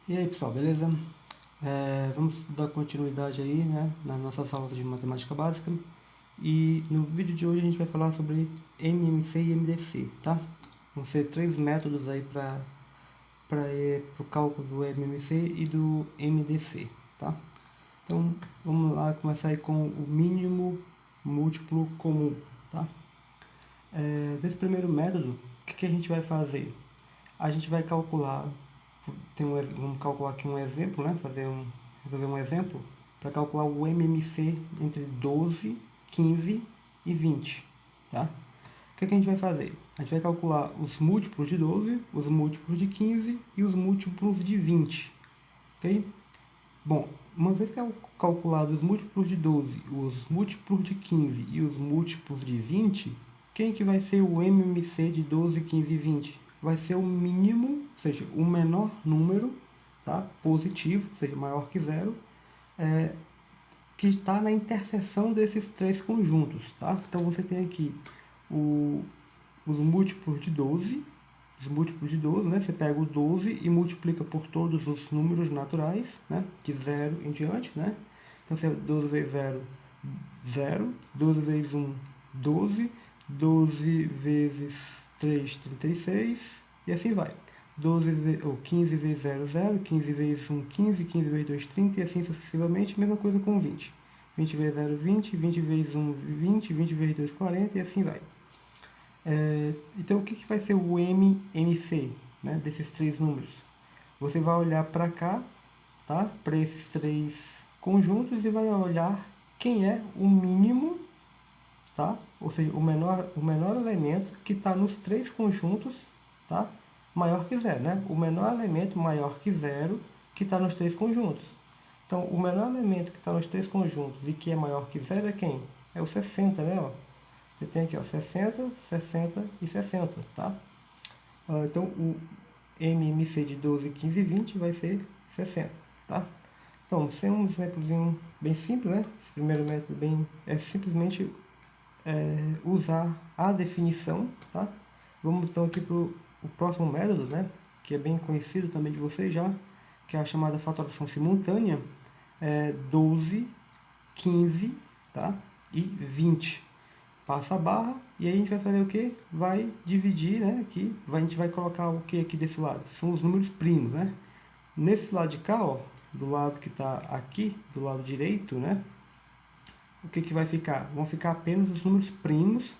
E aí pessoal, beleza? Vamos dar continuidade aí, né, nas nossas aulas de matemática básica. E no vídeo de hoje a gente vai falar sobre MMC e MDC, tá? Vão ser três métodos aí para o cálculo do MMC e do MDC, tá? Então vamos lá começar aí com o mínimo múltiplo comum, tá? Nesse primeiro método, o que a gente vai fazer? A gente vai calcular, vamos calcular aqui um exemplo, né? Resolver um exemplo para calcular o MMC entre 12, 15 e 20, tá? O que a gente vai fazer? A gente vai calcular os múltiplos de 12, os múltiplos de 15 e os múltiplos de 20, ok? Bom, uma vez que é calculado os múltiplos de 12, os múltiplos de 15 e os múltiplos de 20, quem que vai ser o MMC de 12, 15 e 20? Vai ser o mínimo, ou seja, o menor número, tá? Positivo, ou seja, maior que zero, que está na interseção desses três conjuntos, tá? Então você tem aqui o, os múltiplos de 12, né? Você pega o 12 e multiplica por todos os números naturais, né? De 0 em diante, né? Então, você 12 vezes 0, 0. 12 vezes 1, 12. 12 vezes 3, 36. E assim vai. 15 vezes 0, 0. 15 vezes 1, 15. 15 vezes 2, 30. E assim sucessivamente. Mesma coisa com 20. 20 vezes 0, 20. 20 vezes 1, 20. 20 vezes 2, 40. E assim vai. Então, o que vai ser o MMC, né, desses três números? Você vai olhar para cá, tá? Para esses três conjuntos e vai olhar quem é o mínimo, tá? Ou seja, o menor elemento que está nos três conjuntos, tá? Maior que zero, né? O menor elemento maior que zero que está nos três conjuntos. Então, o menor elemento que está nos três conjuntos e que é maior que zero é quem? É o 60, né? Ó. Você tem aqui, ó, 60, 60 e 60, tá? Então, o MMC de 12, 15 e 20 vai ser 60, tá? Então, sem um exemplozinho bem simples, né? Esse primeiro método é simplesmente usar a definição, tá? Vamos então aqui para o próximo método, né? Que é bem conhecido também de vocês já, que é a chamada fatoração simultânea, 12, 15, tá? E 20. Passa a barra e aí a gente vai fazer o que? Vai dividir, né? Aqui, a gente vai colocar o que aqui desse lado? São os números primos, né? Nesse lado de cá, ó, do lado que está aqui, do lado direito, né? O que vai ficar? Vão ficar apenas os números primos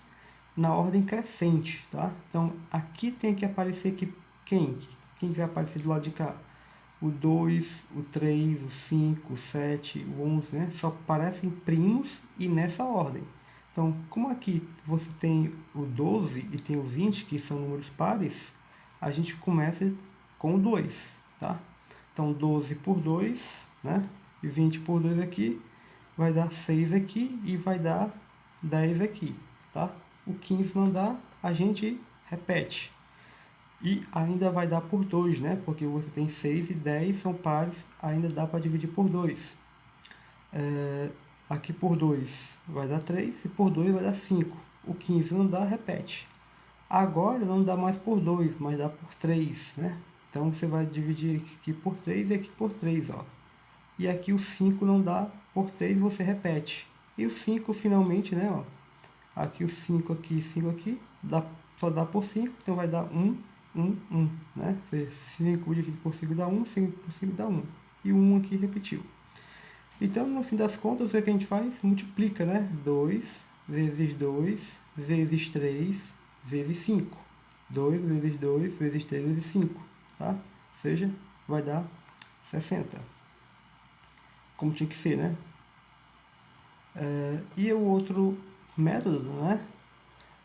na ordem crescente, tá? Então, aqui tem que aparecer aqui quem? Quem vai aparecer do lado de cá? O 2, o 3, o 5, o 7, o 11, né? Só aparecem primos e nessa ordem. Então, como aqui você tem o 12 e tem o 20, que são números pares, a gente começa com o 2, tá? Então, 12 por 2, né? E 20 por 2 aqui, vai dar 6 aqui e vai dar 10 aqui, tá? O 15 não dá, a gente repete. E ainda vai dar por 2, né? Porque você tem 6 e 10 são pares, ainda dá para dividir por 2. Aqui por 2 vai dar 3 e por 2 vai dar 5. O 15 não dá, repete. Agora não dá mais por 2, mas dá por 3, né? Então você vai dividir aqui por 3 e aqui por 3, ó. E aqui o 5 não dá por 3, você repete. E o 5 finalmente, né, ó. Aqui o 5 aqui, 5 aqui, só dá por 5, então vai dar 1, 1, 1, né? Ou seja, 5 dividido por 5 dá 1, 5 por 5 dá 1. E o 1 aqui repetiu. Então, no fim das contas, o que a gente faz? Multiplica, né? 2 vezes 2 vezes 3 vezes 5. 2 vezes 2 vezes 3 vezes 5, tá? Ou seja, vai dar 60. Como tinha que ser, né? E o outro método, né?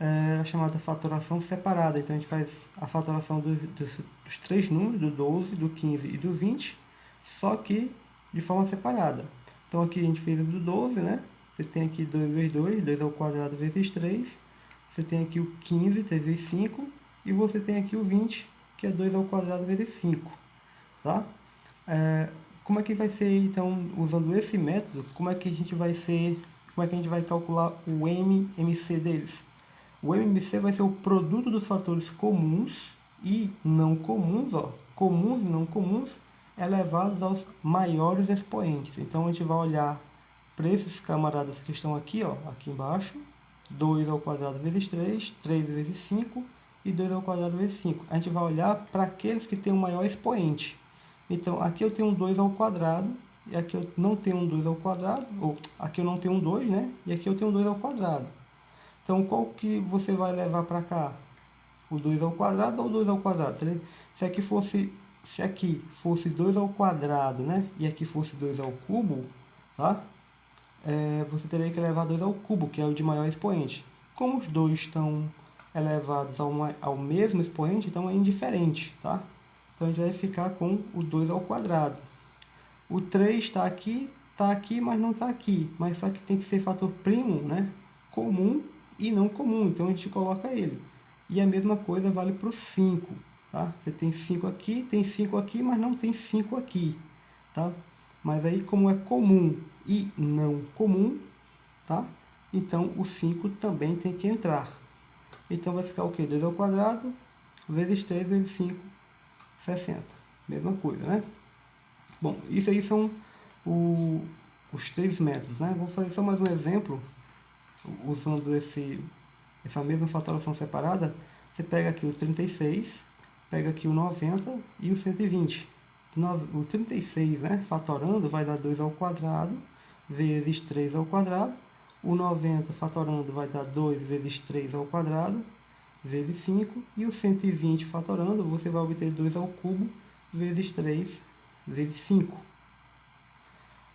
É a chamada fatoração separada. Então, a gente faz a fatoração dos três números, do 12, do 15 e do 20, só que de forma separada. Então, aqui a gente fez o do 12, né? Você tem aqui 2 vezes 2, 2 ao quadrado vezes 3. Você tem aqui o 15, 3 vezes 5. E você tem aqui o 20, que é 2 ao quadrado vezes 5. Tá? Como é que vai ser, então, usando esse método, como é que a gente vai calcular o MMC deles? O MMC vai ser o produto dos fatores comuns e não comuns, ó, comuns e não comuns, elevados aos maiores expoentes. Então, a gente vai olhar para esses camaradas que estão aqui, ó, aqui embaixo, 2 ao quadrado vezes 3, 3 vezes 5 e 2 ao quadrado vezes 5. A gente vai olhar para aqueles que têm o maior expoente. Então, aqui eu tenho um 2 ao quadrado, e aqui eu não tenho um 2 ao quadrado, ou aqui eu não tenho um 2, né? E aqui eu tenho um 2 ao quadrado. Então, qual que você vai levar para cá? O 2 ao quadrado ou o 2 ao quadrado? Se aqui fosse 2 ao quadrado, né? E aqui fosse 2 ao cubo, tá? Você teria que levar 2 ao cubo, que é o de maior expoente. Como os dois estão elevados ao mesmo expoente, então é indiferente, tá? Então a gente vai ficar com o 2 ao quadrado. O 3 está aqui, mas não está aqui. Mas só que tem que ser fator primo, né? Comum e não comum. Então a gente coloca ele. E a mesma coisa vale para o 5. Tá? Você tem 5 aqui, mas não tem 5 aqui. Tá? Mas aí, como é comum e não comum, tá? Então o 5 também tem que entrar. Então vai ficar o quê? 2 ao quadrado vezes 3 vezes 5, 60. Mesma coisa, né? Bom, isso aí são os três métodos, né? Vou fazer só mais um exemplo, usando essa mesma fatoração separada. Você pega aqui o 36, pega aqui o 90 e o 120. O 36, né, fatorando, vai dar 2 ao quadrado vezes 3 ao quadrado. O 90 fatorando vai dar 2 vezes 3 ao quadrado vezes 5. E o 120 fatorando, você vai obter 2 ao cubo vezes 3 vezes 5.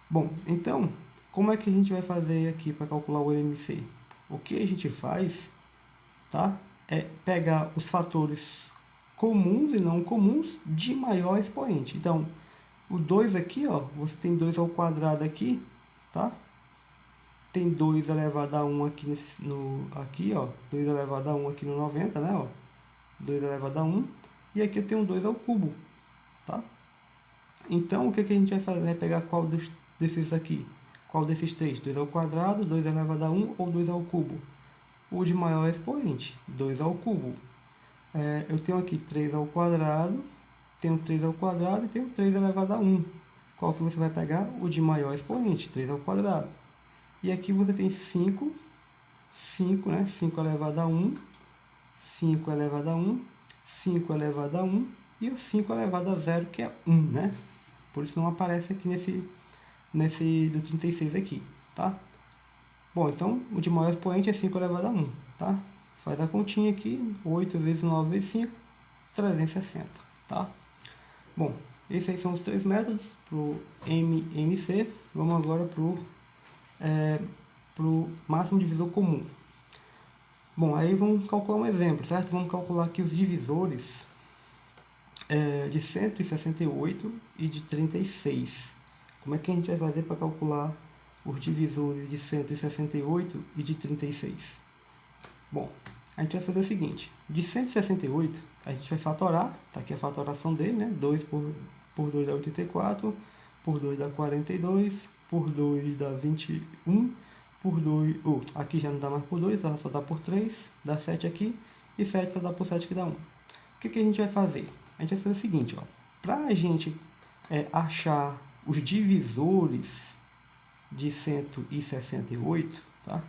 Bom, então, como é que a gente vai fazer aqui para calcular o MMC? O que a gente faz, tá, é pegar os fatores comuns e não comuns de maior expoente. Então, o 2 aqui, ó, você tem 2 ao quadrado aqui, tá? Tem 2 elevado a 1 aqui, aqui, ó, 2 elevado a 1 aqui no 90, né, ó? 2 elevado a 1. E aqui eu tenho 2 ao cubo, tá? Então, o que a gente vai fazer? Vai pegar qual desses aqui? Qual desses três? 2 ao quadrado, 2 elevado a 1 ou 2 ao cubo? O de maior expoente, 2 ao cubo. Eu tenho aqui 3 ao quadrado, tenho 3 ao quadrado e tenho 3 elevado a 1. Qual que você vai pegar? O de maior expoente, 3 ao quadrado. E aqui você tem 5, né? 5 elevado a 1, 5 elevado a 1, 5 elevado a 1 e o 5 elevado a 0, que é 1, né? Por isso não aparece aqui nesse do 36 aqui, tá? Bom, então o de maior expoente é 5 elevado a 1, tá? Faz a continha aqui, 8 vezes 9 vezes 5, 360, tá? Bom, esses aí são os três métodos para o MMC. Vamos agora para o máximo divisor comum. Bom, aí vamos calcular um exemplo, certo? Vamos calcular aqui os divisores de 168 e de 36. Como é que a gente vai fazer para calcular os divisores de 168 e de 36? Bom, a gente vai fazer o seguinte. De 168, a gente vai fatorar. Está aqui a fatoração dele, né? 2 por 2 dá 84, por 2 dá 42, por 2 dá 21, por 2... aqui já não dá mais por 2, só dá por 3, dá 7 aqui, e 7 só dá por 7 que dá 1. O que a gente vai fazer? A gente vai fazer o seguinte, ó. Para a gente achar os divisores de 168, tá?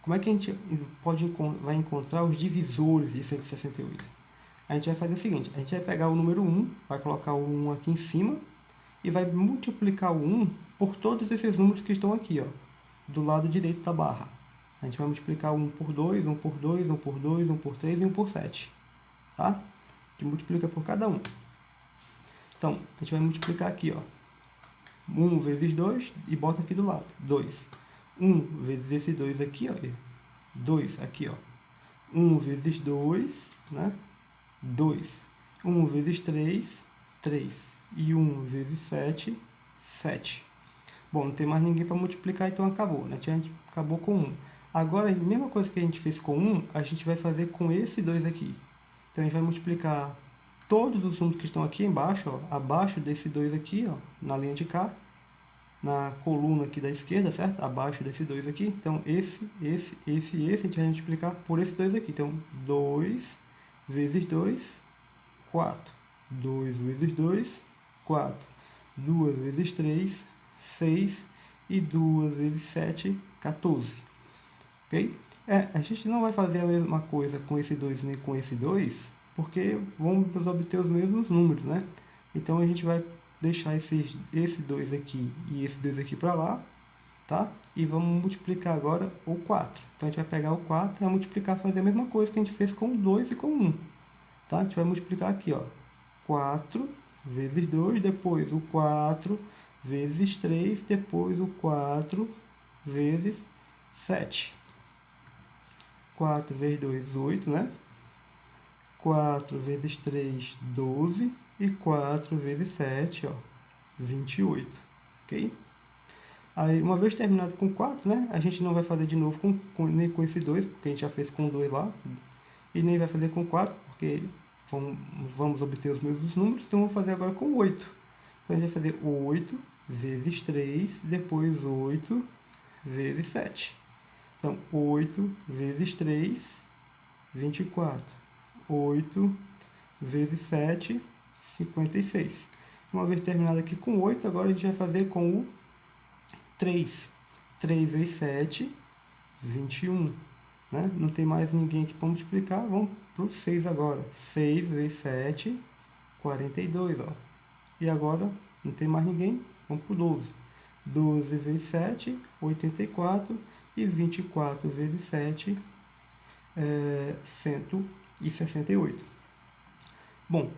Como é que a gente vai encontrar os divisores de 168? A gente vai fazer o seguinte, a gente vai pegar o número 1, vai colocar o 1 aqui em cima, e vai multiplicar o 1 por todos esses números que estão aqui, ó, do lado direito da barra. A gente vai multiplicar 1 por 2, 1 por 2, 1 por 2, 1 por 3 e 1 por 7, tá? A gente multiplica por cada um. Então, a gente vai multiplicar aqui, ó. 1 vezes 2 e bota aqui do lado. 2. 1 vezes esse 2 aqui, ó. 2 aqui, ó. 1 vezes 2, né? 2. 1 vezes 3, 3. E 1 vezes 7, 7. Bom, não tem mais ninguém para multiplicar, então acabou, né? A gente acabou com 1. Agora, a mesma coisa que a gente fez com 1, a gente vai fazer com esse 2 aqui. Então, a gente vai multiplicar todos os números que estão aqui embaixo, ó, abaixo desse 2 aqui, ó, na linha de cá, na coluna aqui da esquerda, certo? Abaixo desse 2 aqui. Então, esse, a gente vai multiplicar por esse 2 aqui. Então, 2 vezes 2, 4. 2 vezes 2, 4. 2 vezes 3, 6, e 2 vezes 7, 14. Ok? A gente não vai fazer a mesma coisa com esse 2 nem com esse 2, porque vamos obter os mesmos números, né? Então a gente vai deixar esse 2 aqui e esse 2 aqui para lá, tá? E vamos multiplicar agora o 4. Então a gente vai pegar o 4 e vai multiplicar, fazer a mesma coisa que a gente fez com o 2 e com o 1. Tá? A gente vai multiplicar aqui, ó. 4 vezes 2, depois o 4 vezes 3, depois o 4 vezes 7. 4 vezes 2, 8, né? 4 vezes 3, 12. E 4 vezes 7, ó, 28. Ok? Aí, uma vez terminado com 4, né? A gente não vai fazer de novo nem com esse 2, porque a gente já fez com 2 lá. E nem vai fazer com 4, porque vamos obter os mesmos números. Então, vamos fazer agora com 8. Então, a gente vai fazer 8 vezes 3, depois 8 vezes 7. Então, 8 vezes 3, 24. 8 vezes 7, 56. Uma vez terminado aqui com 8, agora a gente vai fazer com o 3. 3 vezes 7, 21. Né? Não tem mais ninguém aqui para multiplicar, vamos para o 6 agora. 6 vezes 7, 42. Ó. E agora, não tem mais ninguém, vamos para o 12. 12 vezes 7, 84. E 24 vezes 7, 168. Bom,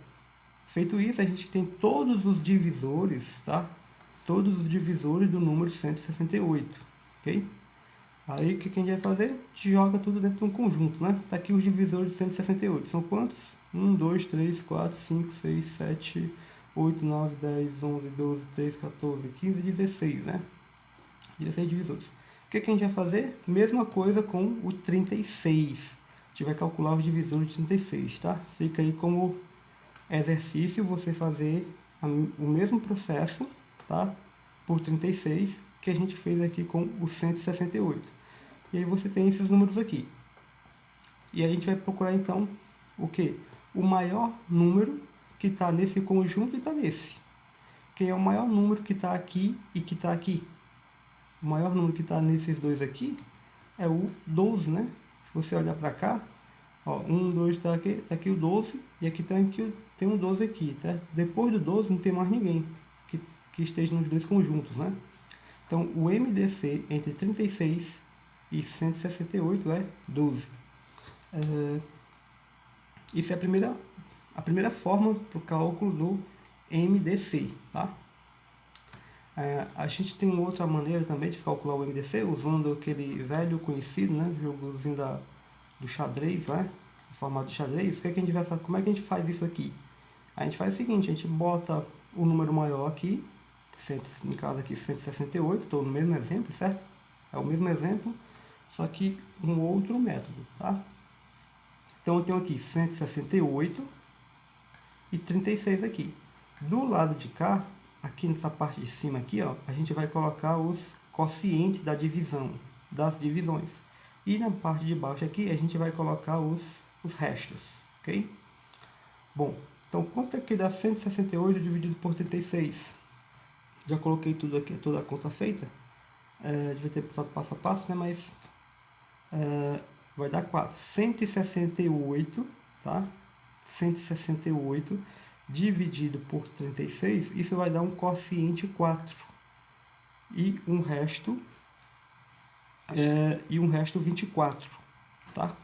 feito isso, a gente tem todos os divisores, tá? Todos os divisores do número 168, ok? Aí, o que a gente vai fazer? A gente joga tudo dentro de um conjunto, né? Tá aqui os divisores de 168. São quantos? 1, 2, 3, 4, 5, 6, 7, 8, 9, 10, 11, 12, 13, 14, 15, 16, né? 16 divisores. O que a gente vai fazer? Mesma coisa com o 36. A gente vai calcular os divisores de 36, tá? Fica aí como exercício você fazer o mesmo processo, tá? Por 36 que a gente fez aqui com o 168. E aí você tem esses números aqui. E aí a gente vai procurar então o que? O maior número que está nesse conjunto e está nesse. Quem é o maior número que está aqui e que está aqui? O maior número que está nesses dois aqui é o 12, né? Se você olhar para cá, ó, 1, 2, tá aqui o 12, e aqui tem um 12 aqui, tá? Depois do 12 não tem mais ninguém que esteja nos dois conjuntos, né? Então, o MDC entre 36 e 168 é 12. Isso é a primeira forma para o cálculo do MDC, tá? A gente tem outra maneira também de calcular o MDC, usando aquele velho conhecido, né? Jogozinho do xadrez, né? O formato de xadrez. O que é que a gente vai fazer? Como é que a gente faz isso aqui? A gente faz o seguinte, a gente bota o número maior aqui, no caso aqui 168, estou no mesmo exemplo, certo? É o mesmo exemplo, só que um outro método, tá? Então eu tenho aqui 168 e 36 aqui. Do lado de cá, aqui nessa parte de cima aqui, ó, a gente vai colocar os quocientes da divisão, das divisões. E na parte de baixo aqui, a gente vai colocar os restos, ok? Bom, então quanto é que dá 168 dividido por 36? Já coloquei tudo aqui, toda a conta feita. Devia ter botado passo a passo, né? Mas vai dar 4. 168, tá? 168 dividido por 36, isso vai dar um quociente 4. E um resto 24, tá?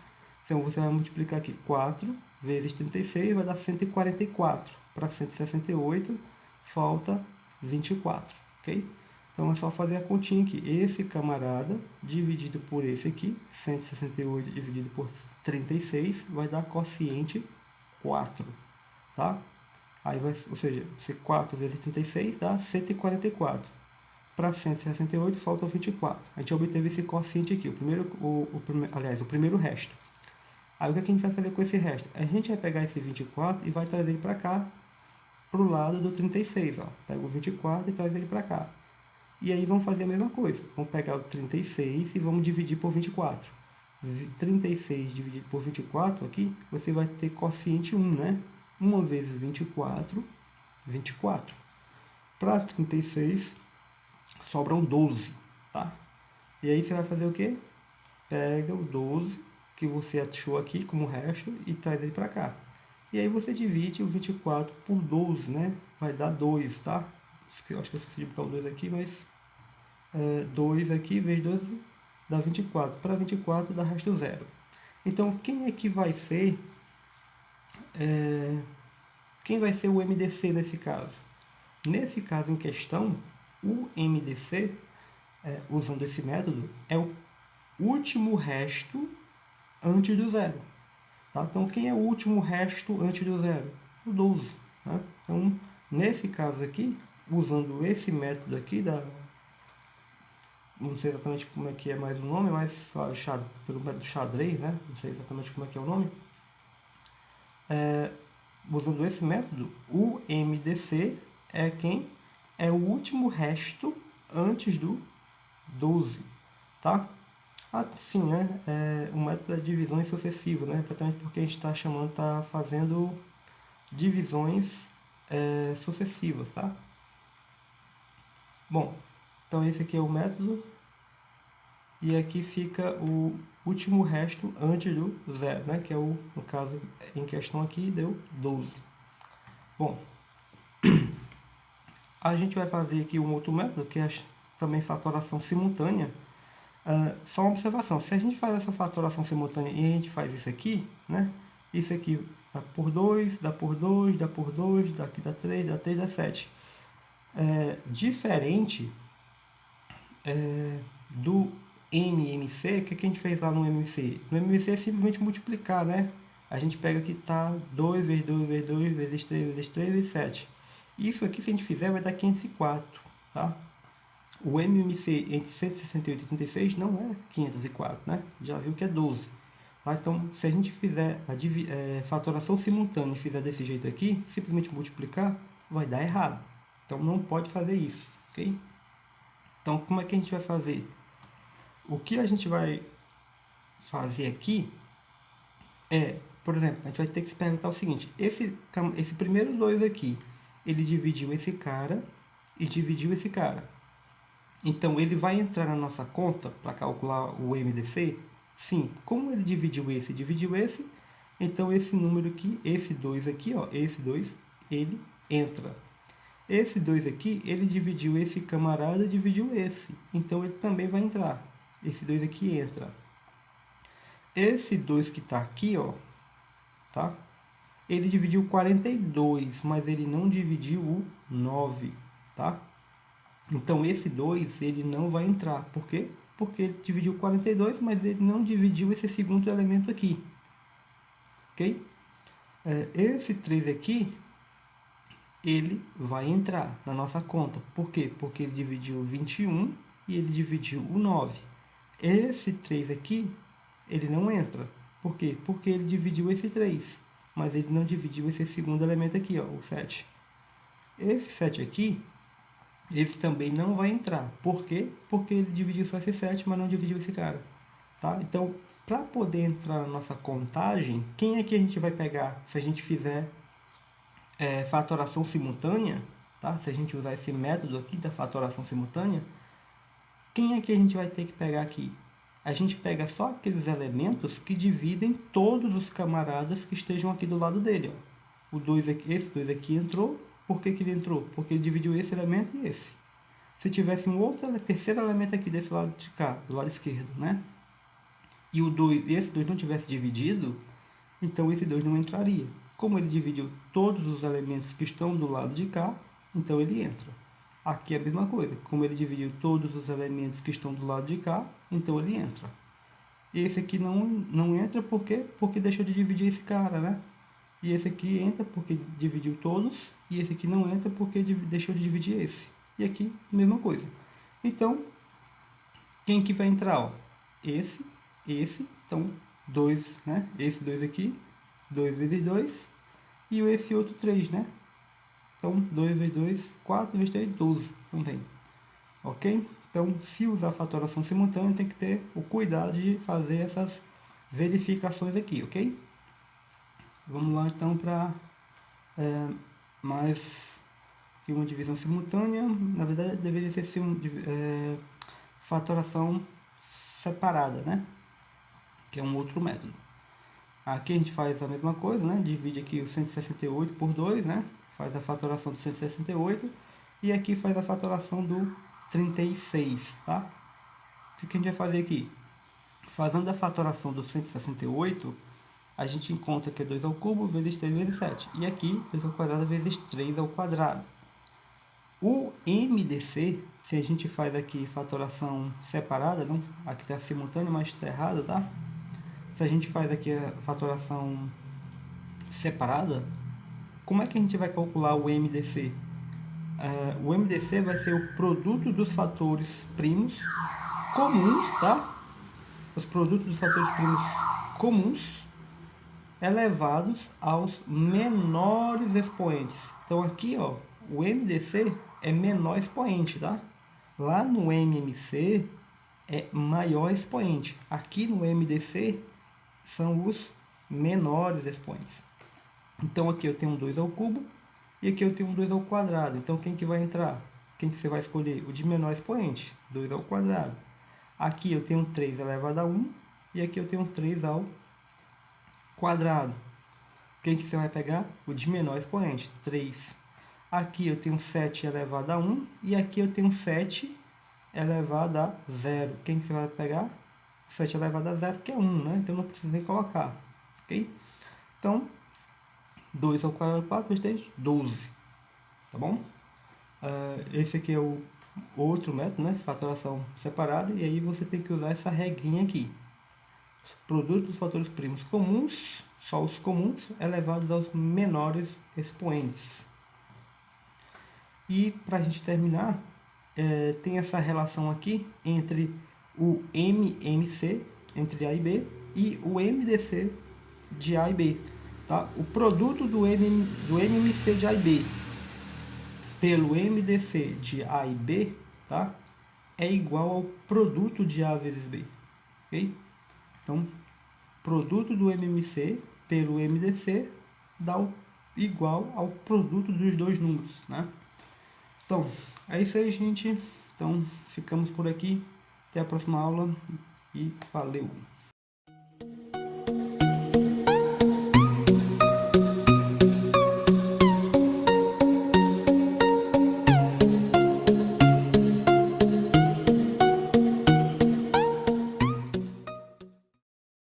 Então você vai multiplicar aqui 4 vezes 36 vai dar 144. Para 168 falta 24, ok? Então é só fazer a continha aqui. Esse camarada dividido por esse aqui, 168 dividido por 36, vai dar quociente 4, tá? Aí vai, ou seja, 4 vezes 36 dá 144. Para 168 faltam 24. A gente obteve esse quociente aqui, o primeiro resto. Aí o que a gente vai fazer com esse resto? A gente vai pegar esse 24 e vai trazer ele para cá, para o lado do 36. Ó. Pega o 24 e traz ele para cá. E aí vamos fazer a mesma coisa. Vamos pegar o 36 e vamos dividir por 24. 36 dividido por 24 aqui, você vai ter quociente 1, né? 1 vezes 24, 24. Para 36, sobram 12, tá? E aí você vai fazer o quê? Pega o 12 que você achou aqui como resto e traz ele para cá. E aí você divide o 24 por 12, né? Vai dar 2, tá? Eu acho que eu esqueci de botar o 2 aqui, mas 2 aqui vezes 12 dá 24. Para 24 dá resto 0. Então, quem é que vai ser quem vai ser o MDC nesse caso? Nesse caso em questão, o MDC, usando esse método, é o último resto antes do zero. Tá? Então, quem é o último resto antes do zero? O 12. Tá? Então, nesse caso aqui, usando esse método aqui, não sei exatamente como é que é mais o nome, mas pelo método xadrez, né? Não sei exatamente como é que é o nome. Usando esse método, o MDC é quem é o último resto antes do 12, tá? Assim, né? O método é divisões sucessivas, né? Exatamente porque a gente está fazendo divisões sucessivas, tá? Bom, então esse aqui é o método e aqui fica o último resto antes do zero, né? Que é no caso em questão aqui, deu 12. Bom, a gente vai fazer aqui um outro método, que é também fatoração simultânea. Só uma observação, se a gente faz essa fatoração simultânea e a gente faz isso aqui, né? Isso aqui dá por 2, dá por 2, dá por 2, daqui dá 3, dá 3, dá 7. Diferente do MMC, o que a gente fez lá no MMC? No MMC é simplesmente multiplicar, né? A gente pega aqui, tá 2 vezes 2 vezes 2 vezes 3 vezes 3 vezes 7. Isso aqui, se a gente fizer, vai dar 504, tá? O MMC entre 168 e 36 não é 504, né? Já viu que é 12. Tá? Então, se a gente fizer a fatoração simultânea e fizer desse jeito aqui, simplesmente multiplicar, vai dar errado. Então, não pode fazer isso, ok? Então, como é que a gente vai fazer? O que a gente vai fazer aqui por exemplo, a gente vai ter que se perguntar o seguinte: esse primeiro 2 aqui, ele dividiu esse cara e dividiu esse cara. Então, ele vai entrar na nossa conta para calcular o MDC? Sim. Como ele dividiu esse, então esse número aqui, esse 2 aqui, ó, esse 2, ele entra. Esse 2 aqui, ele dividiu esse camarada, dividiu esse. Então, ele também vai entrar. Esse 2 aqui entra. Esse 2 que está aqui, ó, tá? Ele dividiu 42, mas ele não dividiu o 9, tá? Então, esse 2, ele não vai entrar. Por quê? Porque ele dividiu 42, mas ele não dividiu esse segundo elemento aqui. Ok? Esse 3 aqui, ele vai entrar na nossa conta. Por quê? Porque ele dividiu 21 e ele dividiu o 9. Esse 3 aqui, ele não entra. Por quê? Porque ele dividiu esse 3, mas ele não dividiu esse segundo elemento aqui, ó, o 7. Esse 7 aqui, ele também não vai entrar. Por quê? Porque ele dividiu só esse 7, mas não dividiu esse cara. Tá? Então, para poder entrar na nossa contagem, quem é que a gente vai pegar se a gente fizer fatoração simultânea? Tá? Se a gente usar esse método aqui da fatoração simultânea, quem é que a gente vai ter que pegar aqui? A gente pega só aqueles elementos que dividem todos os camaradas que estejam aqui do lado dele. Ó. Esse 2 aqui entrou. Por que ele entrou? Porque ele dividiu esse elemento e esse. Se tivesse um terceiro elemento aqui desse lado de cá, do lado esquerdo, né? E esse 2 não tivesse dividido, então esse 2 não entraria. Como ele dividiu todos os elementos que estão do lado de cá, então ele entra. Aqui é a mesma coisa. Como ele dividiu todos os elementos que estão do lado de cá, então ele entra. Esse aqui não entra por quê? Porque deixou de dividir esse cara, né? E esse aqui entra porque dividiu todos. E esse aqui não entra porque deixou de dividir esse. E aqui, mesma coisa. Então, quem que vai entrar? Ó? Esse. Então, 2, né? Esse 2 aqui. 2 vezes 2. E esse outro 3, né? Então, 2 vezes 2, 4 vezes 3, 12 também. Ok? Então, se usar fatoração simultânea, tem que ter o cuidado de fazer essas verificações aqui, ok? Vamos lá, então, para mais aqui uma divisão simultânea, na verdade deveria ser fatoração separada, né? Que é um outro método. Aqui a gente faz a mesma coisa, né? Divide aqui o 168 por 2, né? Faz a fatoração do 168 e aqui faz a fatoração do 36, tá? O que a gente vai fazer aqui? Fazendo a fatoração do 168, a gente encontra que é 2 ao cubo vezes 3 vezes 7. E aqui, 2 ao quadrado vezes 3 ao quadrado. O MDC, se a gente faz aqui fatoração separada, não, aqui está simultâneo, mas está errado, tá? Se a gente faz aqui a fatoração separada, como é que a gente vai calcular o MDC? O MDC vai ser o produto dos fatores primos comuns, tá? Os produtos dos fatores primos comuns elevados aos menores expoentes. Então aqui, ó, o MDC é menor expoente, tá? Lá no MMC é maior expoente. Aqui no MDC são os menores expoentes. Então aqui eu tenho um 2 ao cubo e aqui eu tenho um 2 ao quadrado. Então quem que vai entrar? Quem que você vai escolher? O de menor expoente, 2 ao quadrado. Aqui eu tenho 3 elevado a 1 e aqui eu tenho 3 ao quadrado. Quem que você vai pegar? O de menor expoente, 3. Aqui eu tenho 7 elevado a 1 e aqui eu tenho 7 elevado a 0. Quem que você vai pegar? 7 elevado a 0, que é 1, né? Então não precisa nem colocar, ok? Então, 2 ao quadrado, 4 vezes 3, 12, tá bom? Esse aqui é o outro método, né? Fatoração separada, e aí você tem que usar essa regrinha aqui. Os produtos dos fatores primos comuns, só os comuns, elevados aos menores expoentes. E para a gente terminar, tem essa relação aqui entre o MMC, entre A e B, e o MDC de A e B. Tá? O produto do MMC de A e B pelo MDC de A e B, tá? É igual ao produto de A vezes B. Okay? Então, produto do MMC pelo MDC dá igual ao produto dos dois números, né? Então, é isso aí, gente. Então, ficamos por aqui. Até a próxima aula e valeu!